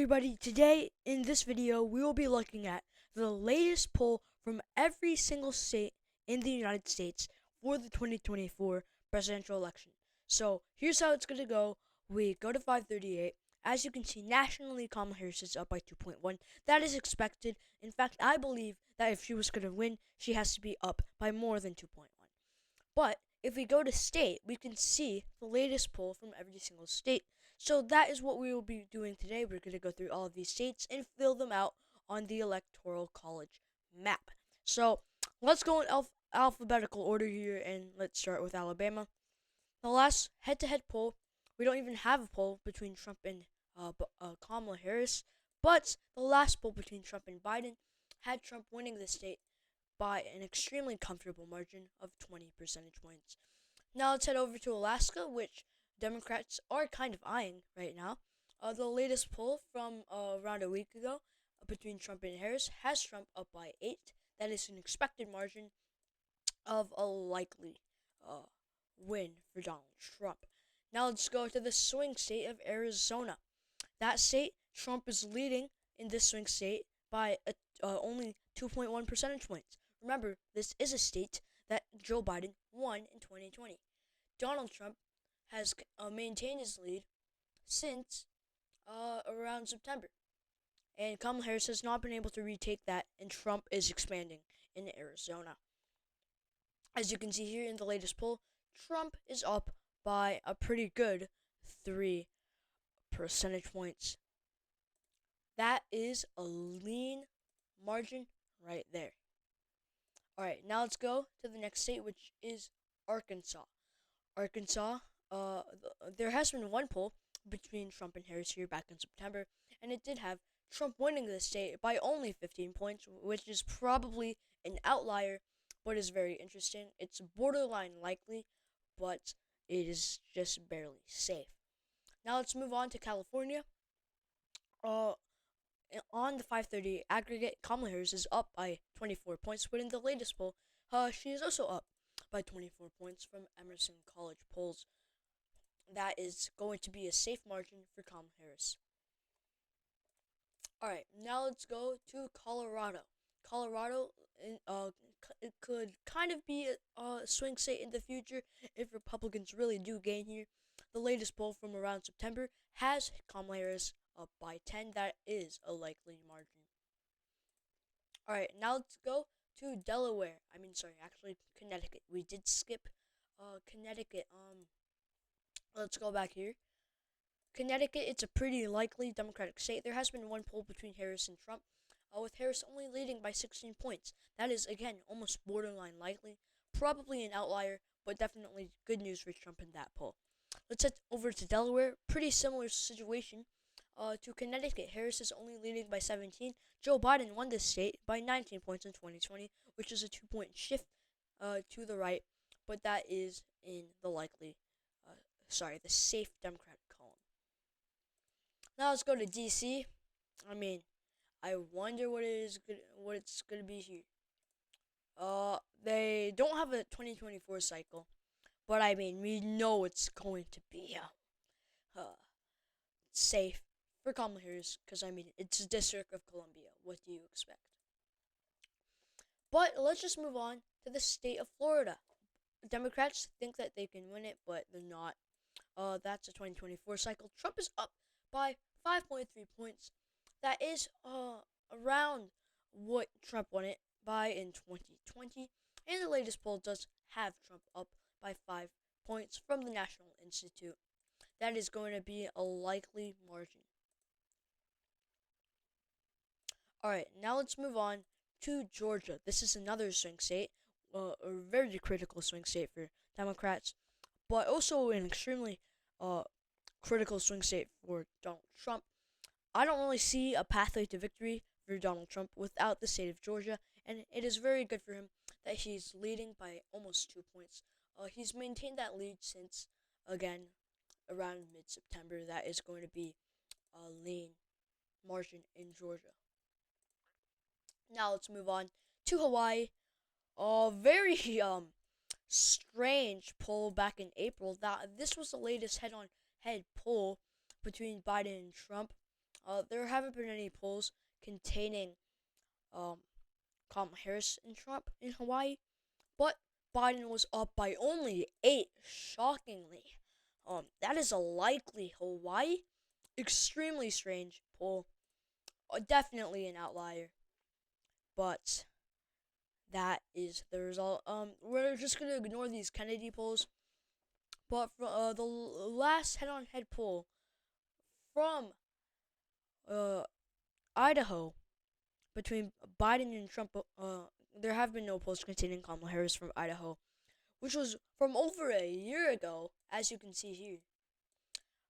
everybody, today in this video we will be looking at the latest poll from every single state in the United States for the 2024 presidential election. So here's how it's going to go. We go to 538. As you can see, nationally Kamala Harris is up by 2.1. That is expected. In fact, I believe that if she was going to win, she has to be up by more than 2.1. But if we go to state, we can see the latest poll from every single state. So that is what we will be doing today. We're going to go through all of these states and fill them out on the Electoral College map. So let's go in alphabetical order here, and let's start with Alabama. The last head-to-head poll, we don't even have a poll between Trump and Kamala Harris, but the last poll between Trump and Biden had Trump winning the state by an extremely comfortable margin of 20 percentage points. Now let's head over to Alaska, which Democrats are kind of eyeing right now. The latest poll from around a week ago between Trump and Harris has Trump up by 8. That is an expected margin of a likely win for Donald Trump. Now let's go to the swing state of Arizona. That state, Trump is leading in this swing state by only 2.1 percentage points. Remember, this is a state that Joe Biden won in 2020. Donald Trump has maintained his lead since around September. And Kamala Harris has not been able to retake that, and Trump is expanding in Arizona. As you can see here in the latest poll, Trump is up by a pretty good 3 percentage points. That is a lean margin right there. Alright, now let's go to the next state, which is Arkansas. Arkansas, there has been one poll between Trump and Harris here back in September, and it did have Trump winning the state by only 15 points, which is probably an outlier, but is very interesting. It's borderline likely, but it is just barely safe. Now let's move on to California. On the 530 aggregate, Kamala Harris is up by 24 points, but in the latest poll, she is also up by 24 points from Emerson College polls. That is going to be a safe margin for Kamala Harris. Alright, now let's go to Colorado. Colorado, it could kind of be a swing state in the future if Republicans really do gain here. The latest poll from around September has Kamala Harris up by 10. That is a likely margin. Alright, now let's go to Delaware. Actually Connecticut. We did skip Connecticut. Let's go back here. Connecticut, it's a pretty likely Democratic state. There has been one poll between Harris and Trump, with Harris only leading by 16 points. That is, again, almost borderline likely. Probably an outlier, but definitely good news for Trump in that poll. Let's head over to Delaware. Pretty similar situation to Connecticut. Harris is only leading by 17. Joe Biden won this state by 19 points in 2020, which is a 2-point shift to the right, but that is in the the safe Democratic column. Now let's go to D.C. I wonder what it's gonna be here. They don't have a 2024 cycle, but we know it's going to be safe for Kamala Harris, because it's the District of Columbia. What do you expect? But let's just move on to the state of Florida. Democrats think that they can win it, but they're not. That's a 2024 cycle. Trump is up by 5.3 points. That is around what Trump won it by in 2020. And the latest poll does have Trump up by 5 points from the National Institute. That is going to be a likely margin. Alright, now let's move on to Georgia. This is another swing state, a very critical swing state for Democrats, but also an extremely critical swing state for Donald Trump. I don't really see a pathway to victory for Donald Trump without the state of Georgia, and it is very good for him that he's leading by almost 2 points. He's maintained that lead since, again, around mid-September. That is going to be a lean margin in Georgia. Now let's move on to Hawaii. A very strange poll back in April. This was the latest head-on-head poll between Biden and Trump. There haven't been any polls containing um, Kamala Harris and Trump in Hawaii, but Biden was up by only 8, shockingly. That is a likely Hawaii. Extremely strange poll. Definitely an outlier, but that is the result. We're just gonna ignore these Kennedy polls, but for the last head-on-head poll from uh Idaho between Biden and Trump, there have been no polls containing Kamala Harris from Idaho, which was from over a year ago, as you can see here.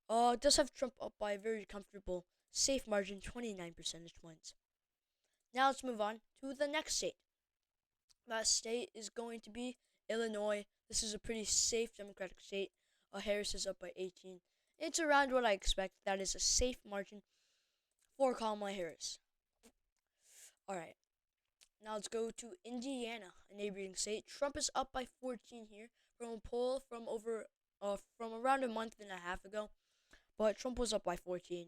It does have Trump up by a very comfortable, safe margin, 29 percentage points. Now let's move on to the next state. That state is going to be Illinois. This is a pretty safe Democratic state. Harris is up by 18. It's around what I expect. That is a safe margin for Kamala Harris. Alright, now let's go to Indiana, a neighboring state. Trump is up by 14 here from a poll from around a month and a half ago, but Trump was up by 14.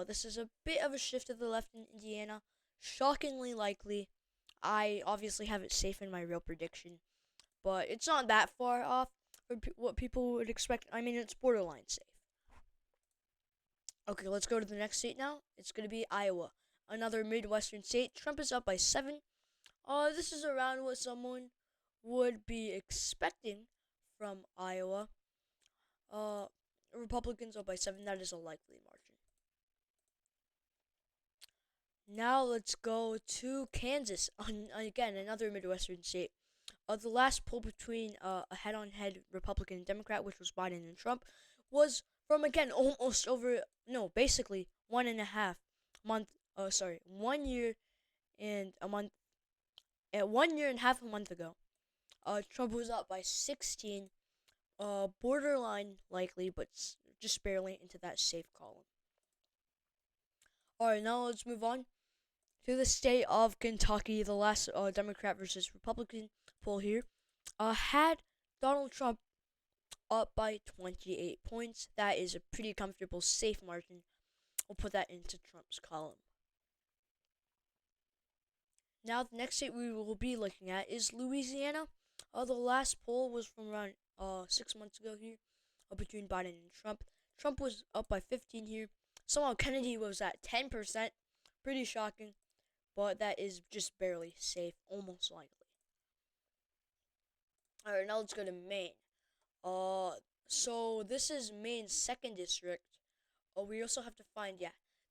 This is a bit of a shift to the left in Indiana. Shockingly likely. I obviously have it safe in my real prediction, but it's not that far off from what people would expect. I mean, it's borderline safe. Okay, let's go to the next state now. It's going to be Iowa, another Midwestern state. Trump is up by 7. This is around what someone would be expecting from Iowa. Republicans up by 7. That is a likely margin. Now let's go to Kansas, again, another Midwestern state. The last poll between a head-on-head Republican and Democrat, which was Biden and Trump, was from, again, basically 1.5 month, 1 year and a month, 1 year and half a month ago. Trump was up by 16, borderline likely, but just barely into that safe column. Alright, now let's move on to the state of Kentucky. The last Democrat versus Republican poll here had Donald Trump up by 28 points. That is a pretty comfortable, safe margin. We'll put that into Trump's column. Now, the next state we will be looking at is Louisiana. The last poll was from around 6 months ago here, between Biden and Trump. Trump was up by 15 here. Somehow Kennedy was at 10%. Pretty shocking, but that is just barely safe, almost likely. Alright, now let's go to Maine. So this is Maine's 2nd district. We also have to find,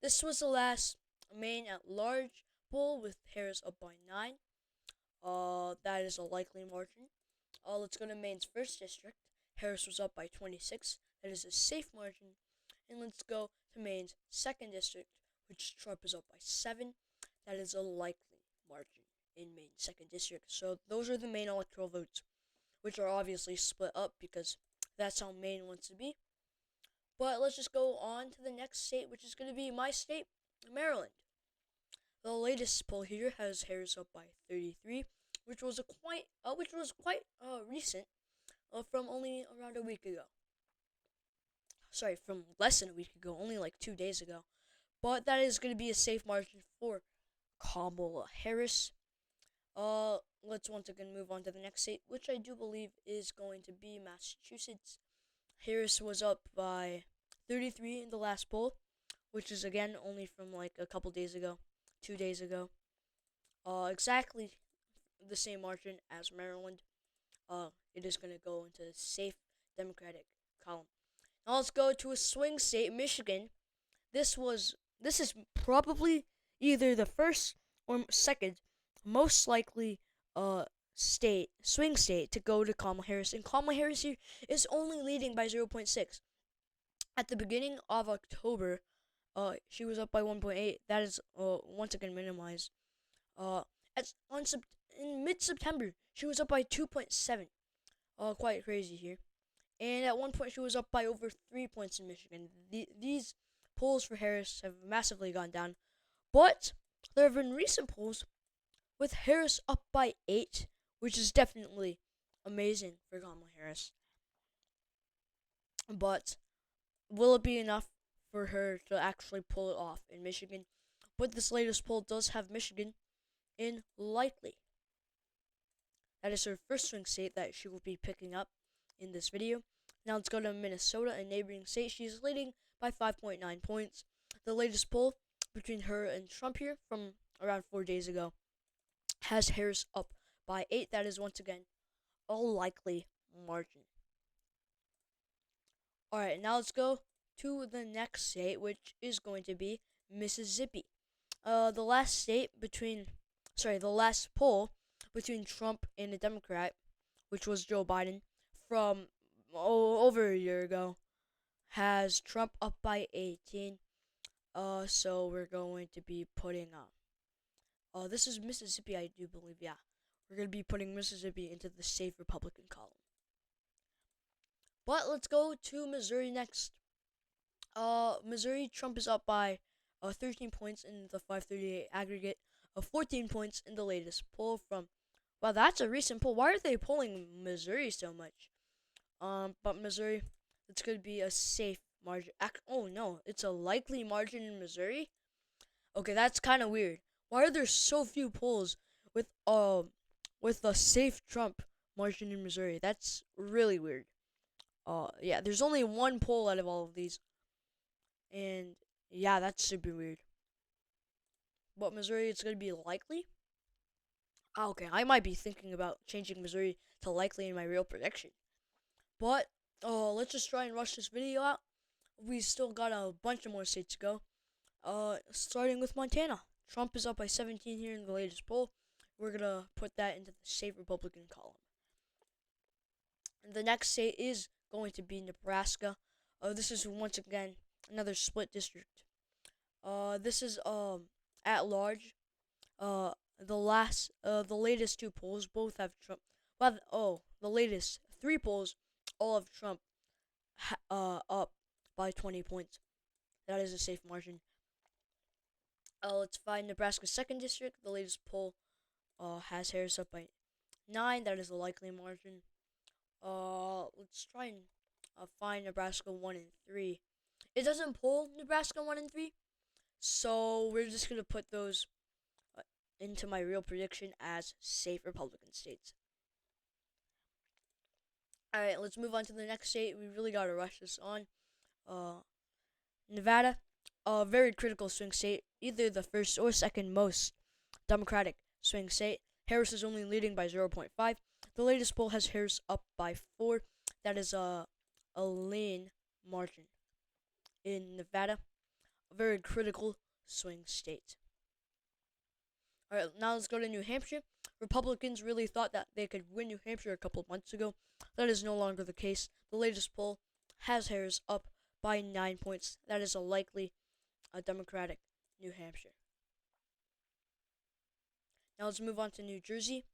this was the last Maine at large poll with Harris up by 9. That is a likely margin. Let's go to Maine's 1st district. Harris was up by 26. That is a safe margin. And let's go to Maine's 2nd district, which Trump is up by 7. That is a likely margin in Maine's 2nd district. So those are the Maine electoral votes, which are obviously split up because that's how Maine wants to be. But let's just go on to the next state, which is going to be my state, Maryland. The latest poll here has Harris up by 33, which was quite recent, from only around a week ago. Sorry, from less than a week ago, only like 2 days ago. But that is going to be a safe margin for Kamala Harris. Let's once again move on to the next state, which I do believe is going to be Massachusetts. Harris was up by 33 in the last poll, which is again only from like a couple days ago, 2 days ago. Exactly the same margin as Maryland. It is going to go into a safe Democratic column. Now let's go to a swing state, Michigan. This is probably either the first or second most likely swing state to go to Kamala Harris, and Kamala Harris here is only leading by 0.6. At the beginning of October, she was up by 1.8. That is once again minimized. In mid-September, she was up by 2.7. Quite crazy here. And at one point, she was up by over 3 points in Michigan. These polls for Harris have massively gone down. But there have been recent polls with Harris up by 8, which is definitely amazing for Kamala Harris. But will it be enough for her to actually pull it off in Michigan. But this latest poll does have Michigan in lightly. That is her first swing state that she will be picking up in this video. Now let's go to Minnesota, a neighboring state. She's leading by 5.9 points. The latest poll between her and Trump here from around 4 days ago has Harris up by 8. That is once again a likely margin. Alright, now let's go to the next state, which is going to be Mississippi. The last poll between Trump and a Democrat, which was Joe Biden, from over a year ago, has Trump up by 18. So we're going to be putting this is Mississippi, I do believe, yeah. We're going to be putting Mississippi into the safe Republican column. But let's go to Missouri next. Missouri, Trump is up by 13 points in the 538 aggregate, 14 points in the latest poll from. Wow, that's a recent poll. Why are they polling Missouri so much? But Missouri, it's going to be a safe margin. Oh no, it's a likely margin in Missouri. Okay, that's kind of weird. Why are there so few polls with a safe Trump margin in Missouri? That's really weird. Yeah, there's only one poll out of all of these. And yeah, that's super weird. But Missouri, it's going to be likely. Okay, I might be thinking about changing Missouri to likely in my real prediction. But let's just try and rush this video out. We still got a bunch of more states to go. Starting with Montana. Trump is up by 17 here in the latest poll. We're going to put that into the safe Republican column. The next state is going to be Nebraska. This is once again another split district. This is at large. The latest two polls both have Trump. Well, the latest three polls all have Trump up by 20 points. That is a safe margin. Let's find Nebraska's second district. The latest poll has Harris up by 9. That is a likely margin. Let's try and find Nebraska 1 and 3. It doesn't poll Nebraska 1 and 3, so we're just gonna put those into my real prediction as safe Republican states. Alright, let's move on to the next state. We really gotta rush this on. Nevada, a very critical swing state, either the first or second most Democratic swing state. Harris is only leading by 0.5. The latest poll has Harris up by 4. That is a lean margin in Nevada, a very critical swing state. Alright, now let's go to New Hampshire. Republicans really thought that they could win New Hampshire a couple of months ago. That is no longer the case. The latest poll has Harris up by 9 points. That is a likely Democratic New Hampshire. Now let's move on to New Jersey.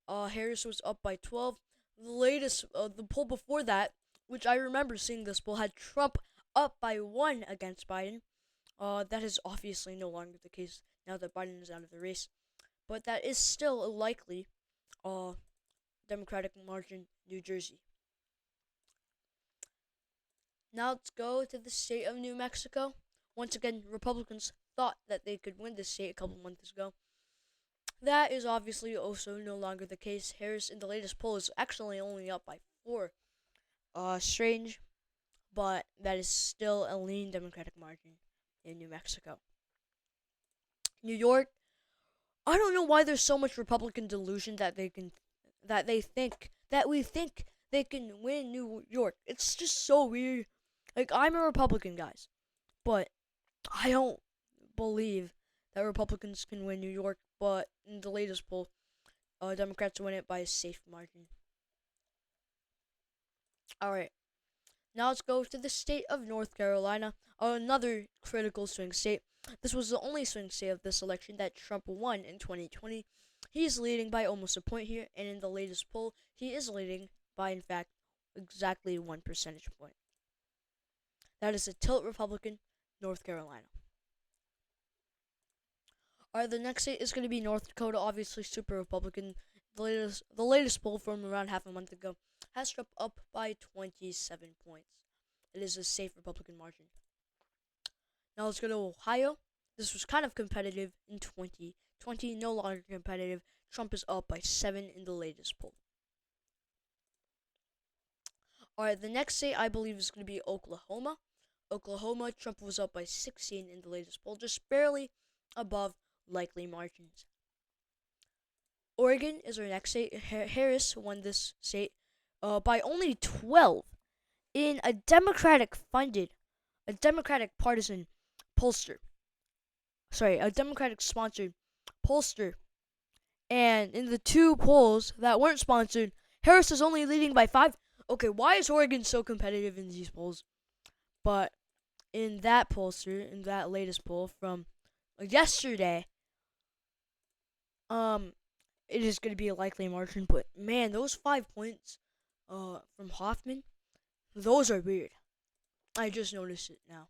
Harris was up by 12. The latest, the poll before that, which I remember seeing this poll, had Trump up by 1 against Biden. That is obviously no longer the case now that Biden is out of the race. But that is still a likely Democratic margin, New Jersey. Now let's go to the state of New Mexico. Once again, Republicans thought that they could win this state a couple months ago. That is obviously also no longer the case. Harris in the latest poll is actually only up by 4. Strange, but that is still a lean Democratic margin in New Mexico. New York, I don't know why there's so much Republican delusion that we think they can win New York. It's just so weird. Like, I'm a Republican, guys, but I don't believe that Republicans can win New York. But in the latest poll, Democrats win it by a safe margin. Alright, now let's go to the state of North Carolina, another critical swing state. This was the only swing state of this election that Trump won in 2020. He's leading by almost a point here, and in the latest poll, he is leading by, in fact, exactly 1 percentage point. That is a tilt Republican, North Carolina. Alright, the next state is going to be North Dakota, obviously super Republican. The latest poll from around half a month ago has Trump up by 27 points. It is a safe Republican margin. Now let's go to Ohio. This was kind of competitive in 2020, no longer competitive. Trump is up by 7 in the latest poll. Alright, the next state I believe is going to be Oklahoma. Oklahoma, Trump was up by 16 in the latest poll, just barely above likely margins. Oregon is our next state. Harris won this state by only 12 in a Democratic partisan pollster. Sorry, a Democratic sponsored pollster. And in the two polls that weren't sponsored, Harris is only leading by 5. Okay, why is Oregon so competitive in these polls? But in that pollster, in that latest poll from yesterday, it is going to be a likely margin. But man, those 5 points, from Hoffman, those are weird. I just noticed it now.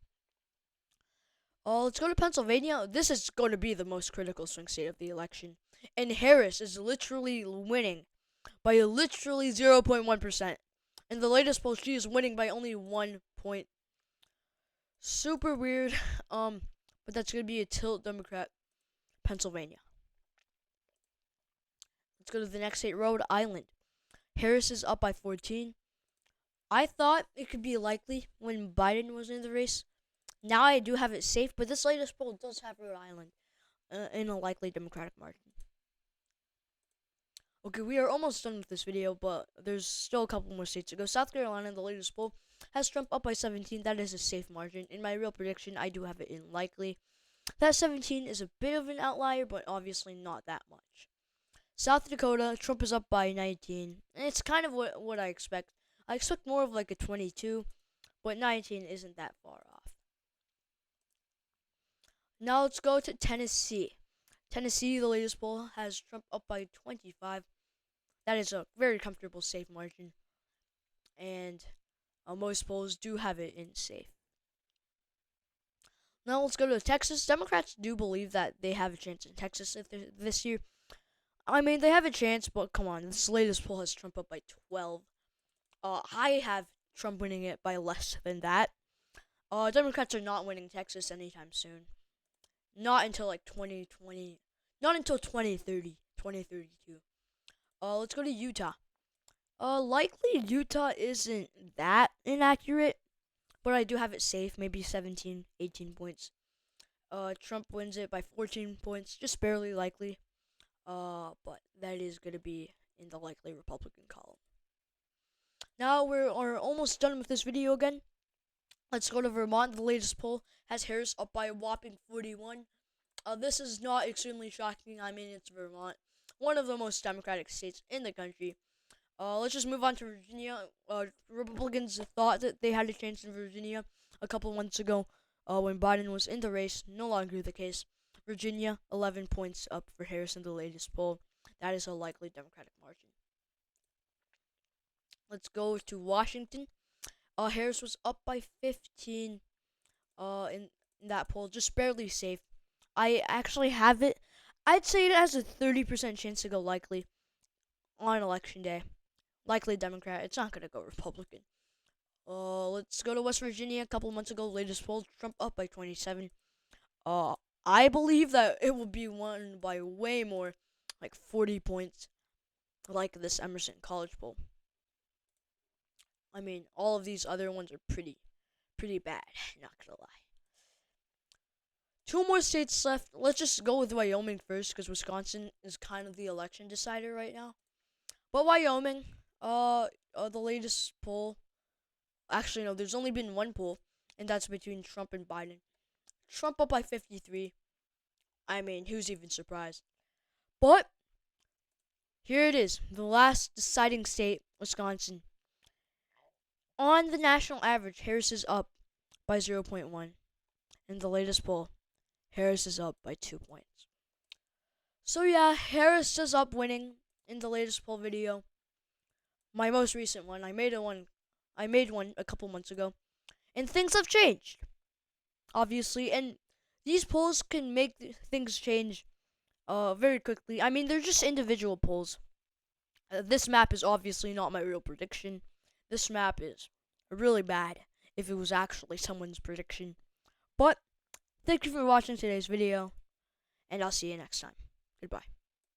Let's go to Pennsylvania. This is going to be the most critical swing state of the election. And Harris is literally winning by literally 0.1%. In the latest poll, she is winning by only 1 point. Super weird. But that's going to be a tilt Democrat, Pennsylvania. Let's go to the next state, Rhode Island. Harris is up by 14. I thought it could be likely when Biden was in the race. Now I do have it safe, but this latest poll does have Rhode Island in a likely Democratic margin. Okay, we are almost done with this video, but there's still a couple more states to go. South Carolina, the latest poll, has Trump up by 17. That is a safe margin. In my real prediction, I do have it in likely. That 17 is a bit of an outlier, but obviously not that much. South Dakota, Trump is up by 19. And it's kind of what I expect. I expect more of like a 22, but 19 isn't that far off. Now let's go to Tennessee. Tennessee, the latest poll, has Trump up by 25. That is a very comfortable safe margin. And most polls do have it in safe. Now let's go to Texas. Democrats do believe that they have a chance in Texas this year. I mean, they have a chance, but come on. This latest poll has Trump up by 12. I have Trump winning it by less than that. Democrats are not winning Texas anytime soon. Not until like 2020. Not until 2030, 2032. Let's go to Utah. Likely Utah isn't that inaccurate, but I do have it safe, maybe 17, 18 points. Trump wins it by 14 points, just barely likely. But that is going to be in the likely Republican column. Now we're almost done with this video again. Let's go to Vermont. The latest poll has Harris up by a whopping 41. This is not extremely shocking. I mean, it's Vermont, one of the most democratic states in the country. Let's just move on to Virginia. Republicans thought that they had a chance in Virginia a couple months ago when Biden was in the race. No longer the case. Virginia, 11 points up for Harris in the latest poll. That is a likely Democratic margin. Let's go to Washington. Harris was up by 15 in that poll, just barely safe. I actually have it. I'd say it has a 30% chance to go likely on election day. Likely Democrat. It's not going to go Republican. Let's go to West Virginia. A couple months ago, latest poll, Trump up by 27. I believe that it will be won by way more, like 40 points, like this Emerson College poll. I mean, all of these other ones are pretty bad, not gonna lie. 2 more states left. Let's just go with Wyoming first, because Wisconsin is kind of the election decider right now. But Wyoming, the latest poll, actually no, there's only been one poll, and that's between Trump and Biden. Trump up by 53. I mean, who's even surprised? But here it is, the last deciding state, Wisconsin. On the national average, Harris is up by 0.1. In the latest poll, Harris is up by 2 points. So yeah, Harris is up winning in the latest poll video. My most recent one. I made one a couple months ago. And things have changed, obviously. And these polls can make things change very quickly. I mean, they're just individual polls. This map is obviously not my real prediction. This map is really bad if it was actually someone's prediction. But Thank you for watching today's video, and I'll see you next time. Goodbye.